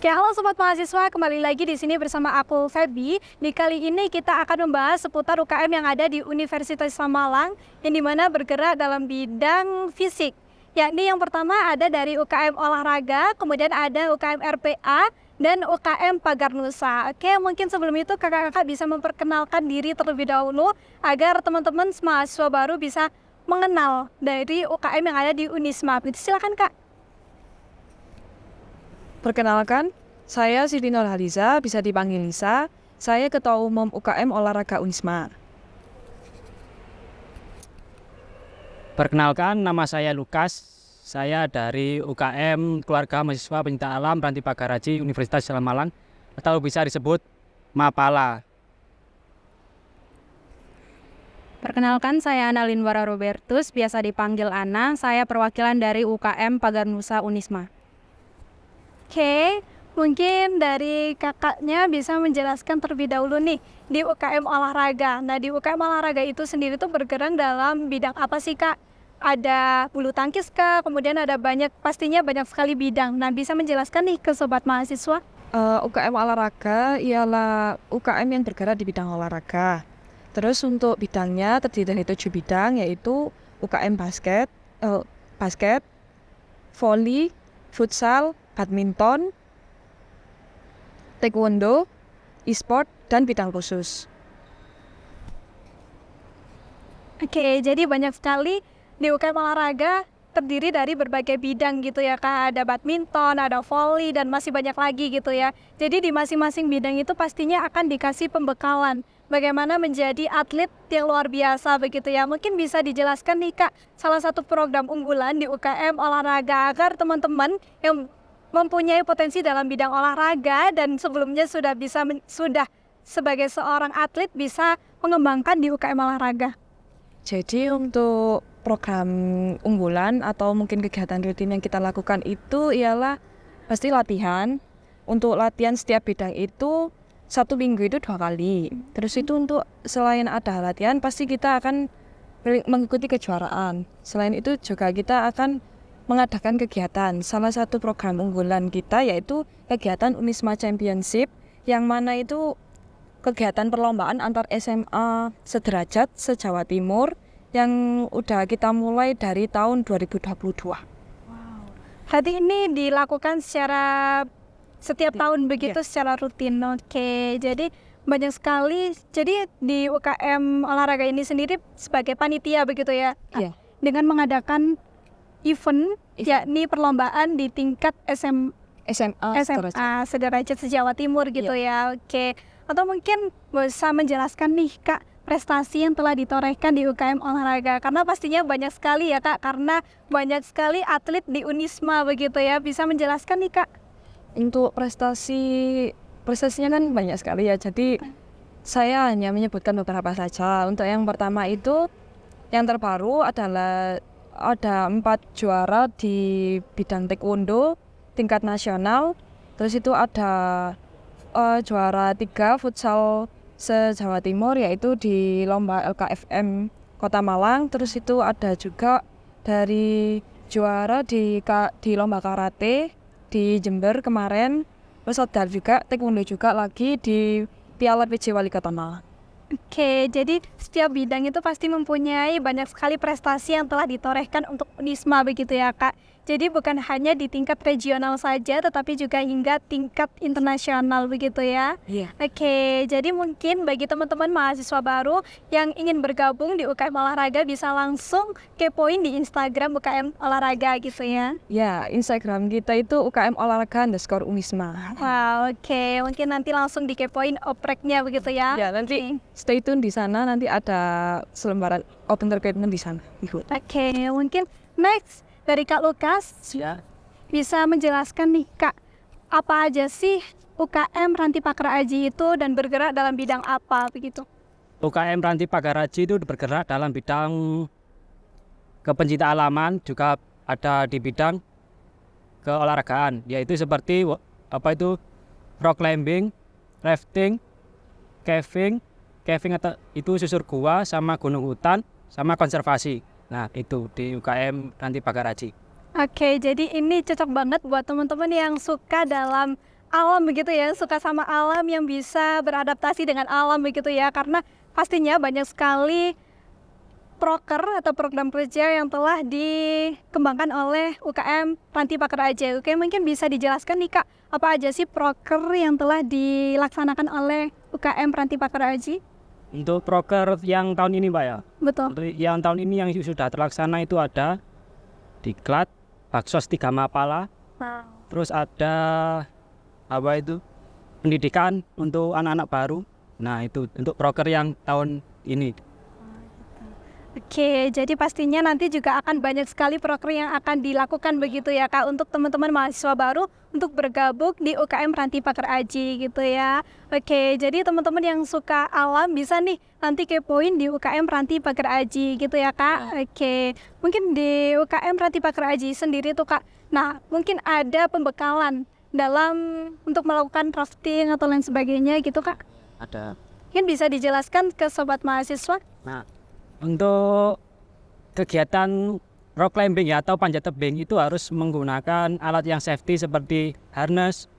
Oke, halo sobat mahasiswa, kembali lagi di sini bersama aku Feby. Di kali ini kita akan membahas seputar UKM yang ada di Universitas Malang, yang dimana bergerak dalam bidang fisik. Yakni yang pertama ada dari UKM olahraga, kemudian ada UKM RPA, dan UKM Pagar Nusa. Oke, mungkin sebelum itu kakak-kakak bisa memperkenalkan diri terlebih dahulu agar teman-teman mahasiswa baru bisa mengenal dari UKM yang ada di Unisma. Silakan kak. Perkenalkan, saya Siti Nurhaliza, bisa dipanggil Lisa. Saya Ketua Umum UKM Olahraga Unisma. Perkenalkan, nama saya Lukas. Saya dari UKM Keluarga Mahasiswa Pencinta Alam Ranti Pagar Haji Universitas Malang, atau bisa disebut MAPALA. Perkenalkan, saya Analin Wara Robertus, biasa dipanggil Ana. Saya perwakilan dari UKM Pagar Nusa Unisma. Oke, mungkin dari kakaknya bisa menjelaskan terlebih dahulu nih di UKM olahraga. Nah, di UKM olahraga itu sendiri tuh bergerak dalam bidang apa sih kak? Ada bulu tangkis kak, kemudian ada pastinya banyak sekali bidang. Nah, bisa menjelaskan nih ke sobat mahasiswa? UKM olahraga ialah UKM yang bergerak di bidang olahraga. Terus untuk bidangnya terdiri dari 7 bidang, yaitu UKM basket, voli, futsal, badminton, taekwondo, e-sport, dan bidang khusus. Oke, jadi banyak sekali di UKM olahraga terdiri dari berbagai bidang gitu ya kak. Ada badminton, ada voli, dan masih banyak lagi gitu ya. Jadi di masing-masing bidang itu pastinya akan dikasih pembekalan bagaimana menjadi atlet yang luar biasa begitu ya. Mungkin bisa dijelaskan nih kak, salah satu program unggulan di UKM olahraga agar teman-teman yang mempunyai potensi dalam bidang olahraga dan sebelumnya sudah sebagai seorang atlet bisa mengembangkan di UKM olahraga. Jadi untuk program unggulan atau mungkin kegiatan rutin yang kita lakukan itu ialah pasti latihan. Untuk latihan setiap bidang itu 1 minggu itu 2 kali. Terus itu untuk selain ada latihan pasti kita akan mengikuti kejuaraan. Selain itu juga kita akan mengadakan kegiatan. Salah satu program unggulan kita yaitu kegiatan Unisma Championship, yang mana itu kegiatan perlombaan antar SMA sederajat se-Jawa Timur yang udah kita mulai dari tahun 2022. Berarti ini dilakukan secara setiap tahun begitu secara rutin. Oke, jadi banyak sekali. Jadi di UKM olahraga ini sendiri sebagai panitia begitu ya. Iya. Dengan mengadakan event yakni perlombaan di tingkat SMA sederajat se-Jawa Timur gitu ya. Oke. Atau mungkin bisa menjelaskan nih kak prestasi yang telah ditorehkan di UKM olahraga, karena pastinya banyak sekali ya kak, karena banyak sekali atlet di Unisma begitu ya. Bisa menjelaskan nih kak? Untuk prestasinya kan banyak sekali ya. Jadi saya hanya menyebutkan beberapa saja. Untuk yang pertama itu yang terbaru adalah ada 4 juara di bidang taekwondo tingkat nasional. Terus itu ada juara 3 futsal se-Jawa Timur, yaitu di lomba LKFM Kota Malang. Terus itu ada juga dari juara di lomba karate di Jember kemarin. Terus ada juga taekwondo juga lagi di Piala PJ Wali Kota Malang. Oke, jadi setiap bidang itu pasti mempunyai banyak sekali prestasi yang telah ditorehkan untuk Unisma begitu ya kak. Jadi bukan hanya di tingkat regional saja, tetapi juga hingga tingkat internasional begitu ya. Iya. Oke, jadi mungkin bagi teman-teman mahasiswa baru yang ingin bergabung di UKM olahraga bisa langsung kepoin di Instagram UKM olahraga gitu ya. Ya, Instagram kita itu UKM olahraga _Unisma. Wow, oke, mungkin nanti langsung dikepoin opreknya begitu ya. Ya, nanti stay tune di sana, nanti ada selembaran open recruitment di sana. Oke, mungkin next dari Kak Lukas bisa menjelaskan nih Kak, apa aja sih UKM Ranti Pagar Haji itu dan bergerak dalam bidang apa begitu? UKM Ranti Pagar Haji itu bergerak dalam bidang kepencinta alaman, juga ada di bidang keolahragaan, yaitu seperti rock climbing, rafting, caving atau itu susur gua, sama gunung hutan, sama konservasi. Nah, itu di UKM Ranti Pagar Haji. Oke, jadi ini cocok banget buat teman-teman yang suka dalam alam begitu ya, suka sama alam yang bisa beradaptasi dengan alam begitu ya, karena pastinya banyak sekali proker atau program kerja yang telah dikembangkan oleh UKM Ranti Pakar Aji. Oke, mungkin bisa dijelaskan nih Kak, apa aja sih proker yang telah dilaksanakan oleh UKM Ranti Pakar Aji? Untuk proker yang tahun ini Pak ya, Betul. yang tahun ini yang sudah terlaksana itu ada Diklat, Baksos 3 Mapala, Wow. terus ada apa itu pendidikan untuk anak-anak baru. Nah itu untuk proker yang tahun ini. Oke, jadi pastinya nanti juga akan banyak sekali proker yang akan dilakukan begitu ya Kak, untuk teman-teman mahasiswa baru untuk bergabung di UKM Ranti Pakar Aji gitu ya. Oke, jadi teman-teman yang suka alam bisa nih nanti kepoin di UKM Ranti Pakar Aji gitu ya Kak. Oke, mungkin di UKM Ranti Pakar Aji sendiri tuh Kak, nah mungkin ada pembekalan dalam untuk melakukan drafting atau lain sebagainya gitu Kak. Ada. Mungkin bisa dijelaskan ke sobat mahasiswa? Nah untuk kegiatan rock climbing ya atau panjat tebing itu harus menggunakan alat yang safety seperti harness,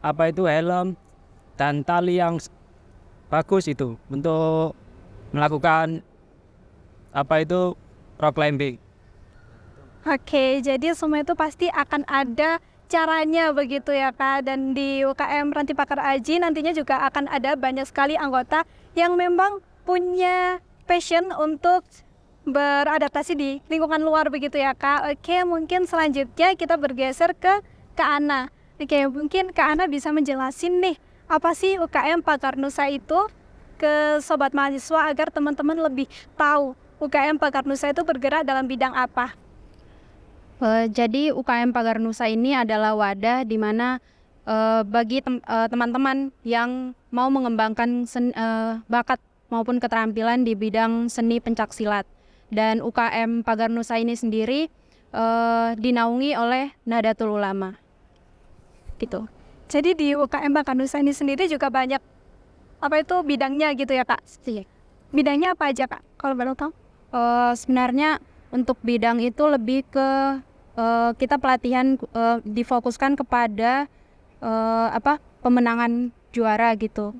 apa itu helm dan tali yang bagus itu untuk melakukan apa itu rock climbing. Oke, jadi semua itu pasti akan ada caranya begitu ya Kak. Dan di UKM Ranti Pakar Aji nantinya juga akan ada banyak sekali anggota yang memang punya passion untuk beradaptasi di lingkungan luar begitu ya Kak. Oke, mungkin selanjutnya kita bergeser ke Kak Ana. Oke, mungkin Kak Ana bisa menjelasin nih, apa sih UKM Pakar Nusa itu ke sobat mahasiswa agar teman-teman lebih tahu UKM Pakar Nusa itu bergerak dalam bidang apa? Jadi UKM Pagar Nusa ini adalah wadah di mana bagi teman-teman yang mau mengembangkan bakat maupun keterampilan di bidang seni pencaksilat. Dan UKM Pagar Nusa ini sendiri dinaungi oleh Nahdlatul Ulama. Gitu. Jadi di UKM Pakar Nusa ini sendiri juga banyak apa itu bidangnya gitu ya Kak? Bidangnya apa aja Kak? Kalau boleh tahu? Sebenarnya untuk bidang itu lebih ke kita pelatihan difokuskan kepada pemenangan juara gitu.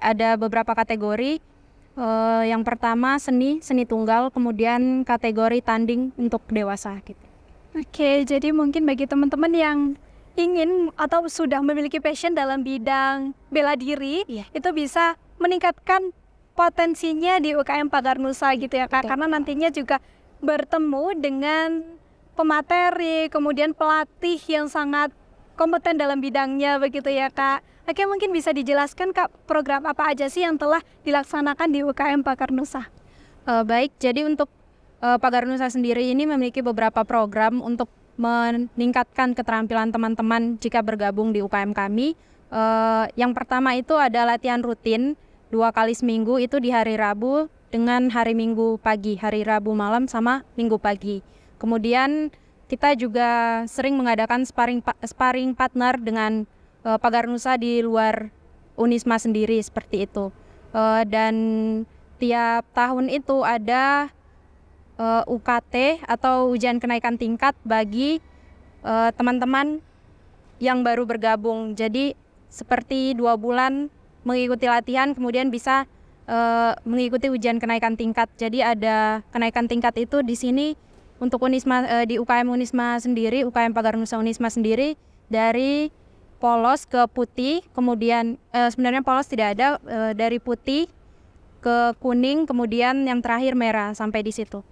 Ada beberapa kategori. Yang pertama seni tunggal, kemudian kategori tanding untuk dewasa gitu. Oke, jadi mungkin bagi teman-teman yang ingin atau sudah memiliki passion dalam bidang bela diri, itu bisa meningkatkan potensinya di UKM Pagar Nusa gitu ya Kak. Karena nantinya juga bertemu dengan pemateri, kemudian pelatih yang sangat kompeten dalam bidangnya begitu ya Kak. Oke, mungkin bisa dijelaskan Kak, program apa aja sih yang telah dilaksanakan di UKM Pakar Nusa? Baik, jadi untuk Pagar Nusa sendiri ini memiliki beberapa program untuk meningkatkan keterampilan teman-teman jika bergabung di UKM kami. Yang pertama itu ada latihan rutin 2 kali seminggu, itu di hari Rabu dengan hari Minggu pagi, hari Rabu malam sama Minggu pagi. Kemudian kita juga sering mengadakan sparring partner dengan Pagar Nusa di luar Unisma sendiri seperti itu. Dan tiap tahun itu ada UKT atau ujian kenaikan tingkat bagi teman-teman yang baru bergabung. Jadi seperti 2 bulan mengikuti latihan, kemudian bisa mengikuti ujian kenaikan tingkat. Jadi ada kenaikan tingkat itu di sini untuk Unisma, di UKM Unisma sendiri, UKM Pagar Nusa Unisma sendiri dari polos ke putih, kemudian sebenarnya polos tidak ada, dari putih ke kuning, kemudian yang terakhir merah sampai di situ.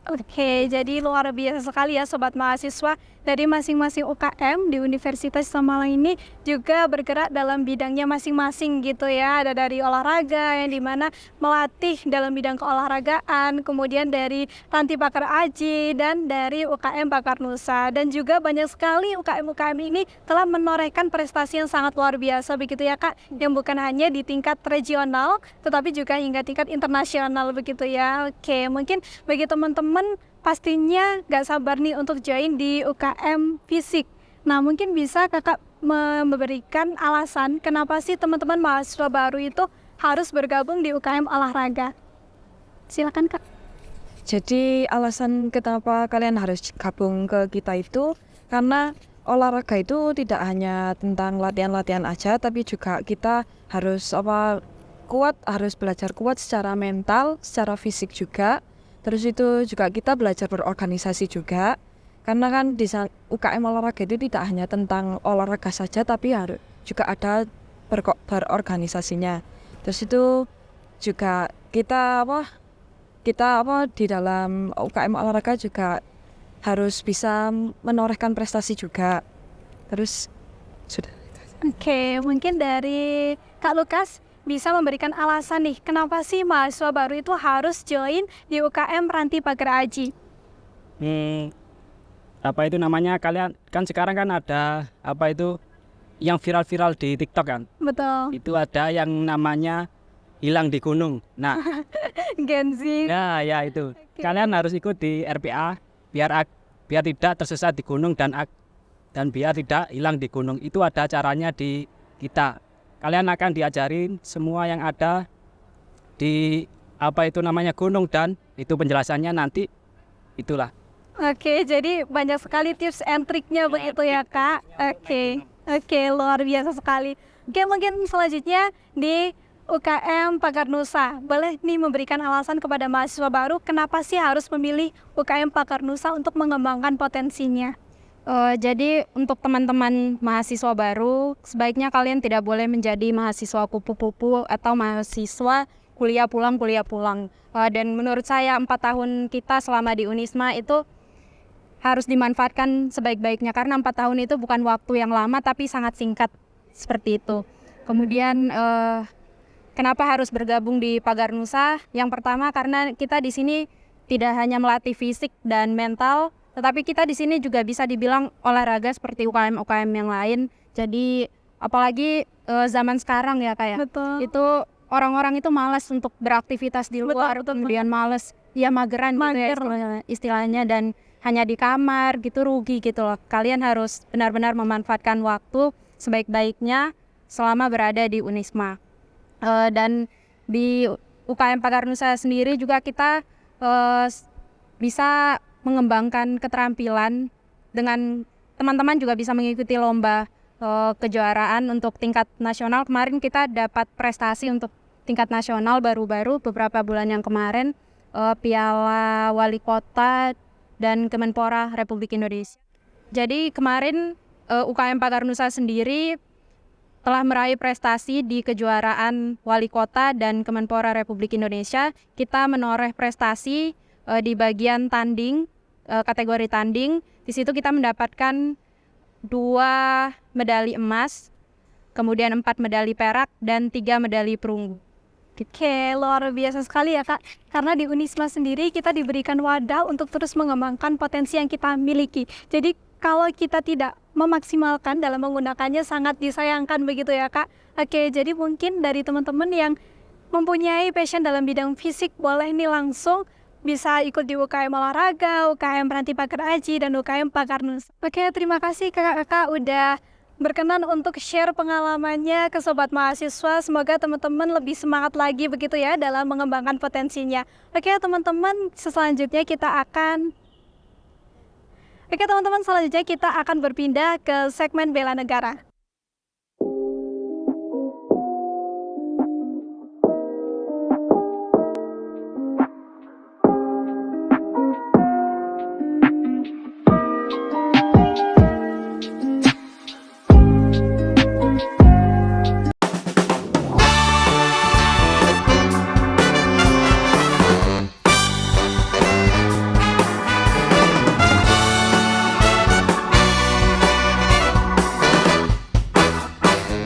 Oke, jadi luar biasa sekali ya sobat mahasiswa dari masing-masing UKM di Universitas Malang ini juga bergerak dalam bidangnya masing-masing gitu ya. Ada dari olahraga yang dimana melatih dalam bidang keolahragaan, kemudian dari Ranti Pakar Aji dan dari UKM Pakar Nusa. Dan juga banyak sekali UKM-UKM ini telah menorehkan prestasi yang sangat luar biasa begitu ya Kak, yang bukan hanya di tingkat regional tetapi juga hingga tingkat internasional begitu ya. Oke, mungkin bagi teman-teman pastinya gak sabar nih untuk join di UKM Fisik. Nah, mungkin bisa Kakak memberikan alasan kenapa sih teman-teman mahasiswa baru itu harus bergabung di UKM Olahraga. Silakan Kak. Jadi alasan kenapa kalian harus gabung ke kita itu karena olahraga itu tidak hanya tentang latihan-latihan aja, tapi juga kita harus kuat, harus belajar kuat secara mental, secara fisik juga. Terus itu juga kita belajar berorganisasi juga. Karena kan di UKM olahraga itu tidak hanya tentang olahraga saja, tapi harus juga ada berorganisasinya. Terus itu juga kita di dalam UKM olahraga juga harus bisa menorehkan prestasi juga. Terus sudah. Oke, mungkin dari Kak Lukas bisa memberikan alasan nih, kenapa sih mahasiswa baru itu harus join di UKM Ranti Pagar Aji? Apa itu namanya, kalian kan sekarang kan ada apa itu yang viral-viral di TikTok kan? Betul. Itu ada yang namanya hilang di gunung. Nah, Gen Z. ya itu. Kalian harus ikut di RPA biar tidak tersesat di gunung dan biar tidak hilang di gunung. Itu ada caranya di kita. Kalian akan diajarin semua yang ada di apa itu namanya gunung, dan itu penjelasannya nanti itulah. Oke, jadi banyak sekali tips and triknya begitu ya Kak. Oke, luar biasa sekali. Oke, mungkin selanjutnya di UKM Pagar Nusa, boleh nih memberikan alasan kepada mahasiswa baru kenapa sih harus memilih UKM Pagar Nusa untuk mengembangkan potensinya? Jadi untuk teman-teman mahasiswa baru, sebaiknya kalian tidak boleh menjadi mahasiswa kupu-kupu atau mahasiswa kuliah pulang. Dan menurut saya 4 tahun kita selama di Unisma itu harus dimanfaatkan sebaik-baiknya, karena 4 tahun itu bukan waktu yang lama tapi sangat singkat seperti itu. Kemudian kenapa harus bergabung di Pagar Nusa? Yang pertama karena kita di sini tidak hanya melatih fisik dan mental, tetapi kita di sini juga bisa dibilang olahraga seperti UKM yang lain. Jadi apalagi zaman sekarang ya kayak Betul. itu orang-orang itu malas untuk beraktivitas di luar, kemudian malas ya mageran gitu ya istilahnya, dan hanya di kamar gitu, rugi gitu loh. Kalian harus benar-benar memanfaatkan waktu sebaik-baiknya selama berada di Unisma. Dan di UKM Pagar Nusa sendiri juga kita bisa mengembangkan keterampilan. Dengan teman-teman juga bisa mengikuti lomba kejuaraan untuk tingkat nasional. Kemarin kita dapat prestasi untuk tingkat nasional baru-baru beberapa bulan yang kemarin, Piala Wali Kota dan Kemenpora Republik Indonesia. Jadi kemarin UKM Pagar Nusa sendiri telah meraih prestasi di kejuaraan Wali Kota dan Kemenpora Republik Indonesia. Kita menoreh prestasi di bagian tanding, kategori tanding. Di situ kita mendapatkan 2 medali emas, kemudian 4 medali perak dan 3 medali perunggu. Oke, luar biasa sekali ya Kak. Karena di Unisma sendiri kita diberikan wadah untuk terus mengembangkan potensi yang kita miliki. Jadi kalau kita tidak memaksimalkan dalam menggunakannya sangat disayangkan begitu ya Kak. Oke, jadi mungkin dari teman-teman yang mempunyai passion dalam bidang fisik boleh nih langsung bisa ikut di UKM olahraga, UKM Ranti Pagar Aji, dan UKM Pagar Nusa. Oke, terima kasih kakak-kakak udah berkenan untuk share pengalamannya ke sobat mahasiswa. Semoga teman-teman lebih semangat lagi begitu ya dalam mengembangkan potensinya. Oke teman-teman, selanjutnya kita akan berpindah ke segmen Bela Negara.